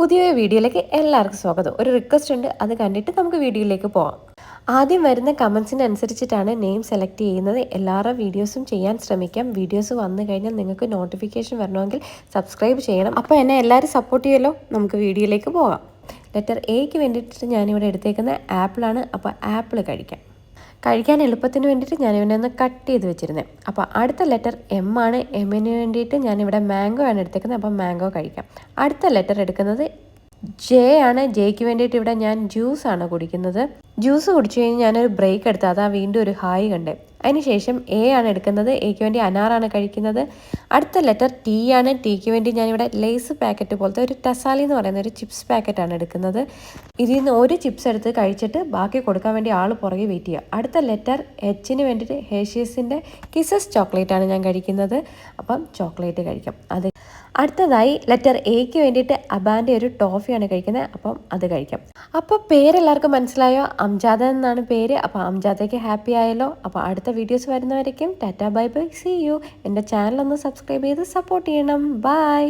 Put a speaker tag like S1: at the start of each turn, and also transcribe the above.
S1: പുതിയ വീഡിയോയിലേക്ക് എല്ലാവർക്കും സ്വാഗതം. ഒരു റിക്വസ്റ്റ് ഉണ്ട്, അത് കണ്ടിട്ട് നമുക്ക് വീഡിയോയിലേക്ക് പോകാം. ആദ്യം വരുന്ന കമൻസിന് അനുസരിച്ചിട്ടാണ് നെയിം സെലക്ട് ചെയ്യുന്നത്. എല്ലാവരുടെ വീഡിയോസും ചെയ്യാൻ ശ്രമിക്കാം. വീഡിയോസ് വന്നു കഴിഞ്ഞാൽ നിങ്ങൾക്ക് നോട്ടിഫിക്കേഷൻ വരണമെങ്കിൽ സബ്സ്ക്രൈബ് ചെയ്യണം. അപ്പോൾ എന്നെ എല്ലാവരും സപ്പോർട്ട് ചെയ്യുമല്ലോ. നമുക്ക് വീഡിയോയിലേക്ക് പോകാം. ലെറ്റർ എക്ക് വേണ്ടിയിട്ട് ഞാനിവിടെ എടുത്തേക്കുന്ന ആപ്പിളാണ്. അപ്പോൾ ആപ്പിൾ കഴിക്കാൻ എളുപ്പത്തിന് വേണ്ടിയിട്ട് ഞാനിവിടെ ഒന്ന് കട്ട് ചെയ്ത് വെച്ചിരുന്നത്. അപ്പോൾ അടുത്ത ലെറ്റർ എം ആണ്. എമ്മിന് വേണ്ടിയിട്ട് ഞാനിവിടെ മാംഗോ ആണ് എടുത്തേക്കുന്നത്. അപ്പോൾ മാംഗോ കഴിക്കാം. അടുത്ത ലെറ്റർ എടുക്കുന്നത് ജെ ആണ്. ജെക്ക് വേണ്ടിയിട്ട് ഇവിടെ ഞാൻ ജ്യൂസാണ് കുടിക്കുന്നത്. ജ്യൂസ് കുടിച്ചു കഴിഞ്ഞ് ഞാനൊരു ബ്രേക്ക് എടുത്ത് അതാ വീണ്ടും ഒരു ഹായ് കണ്ടേ. അതിനുശേഷം എ ആണ് എടുക്കുന്നത്. എക്ക് വേണ്ടി അനാറാണ് കഴിക്കുന്നത്. അടുത്ത ലെറ്റർ ടി ആണ്. ടീക്ക് വേണ്ടി ഞാനിവിടെ ലേസ് പാക്കറ്റ് പോലത്തെ ഒരു ടസാലി എന്ന് പറയുന്ന ഒരു ചിപ്സ് പാക്കറ്റാണ് എടുക്കുന്നത്. ഇതിൽ നിന്ന് ഒരു ചിപ്സ് എടുത്ത് കഴിച്ചിട്ട് ബാക്കി കൊടുക്കാൻ വേണ്ടി ആൾ പുറകെ വെയിറ്റ് ചെയ്യുക. അടുത്ത ലെറ്റർ എച്ചിന് വേണ്ടിയിട്ട് ഹേഷ്യസിൻ്റെ കിസസ് ചോക്ലേറ്റാണ് ഞാൻ കഴിക്കുന്നത്. അപ്പം ചോക്ലേറ്റ് കഴിക്കാം. അടുത്തതായി ലെറ്റർ എക്ക് വേണ്ടിയിട്ട് അബാൻ്റെ ഒരു ടോഫിയാണ് കഴിക്കുന്നത്. അപ്പം അത് കഴിക്കാം. അപ്പോൾ പേരെല്ലാവർക്കും മനസ്സിലായോ? അംജാദ എന്നാണ് പേര്. അപ്പോൾ അംജാദയ്ക്ക് ഹാപ്പി ആയല്ലോ. അപ്പോൾ അടുത്ത വീഡിയോസ് വരുന്നവരേക്കും tata bye bye, see you. എൻ്റെ ചാനലൊന്ന് സബ്സ്ക്രൈബ് ചെയ്ത് സപ്പോർട്ട് ചെയ്യണം. ബൈ.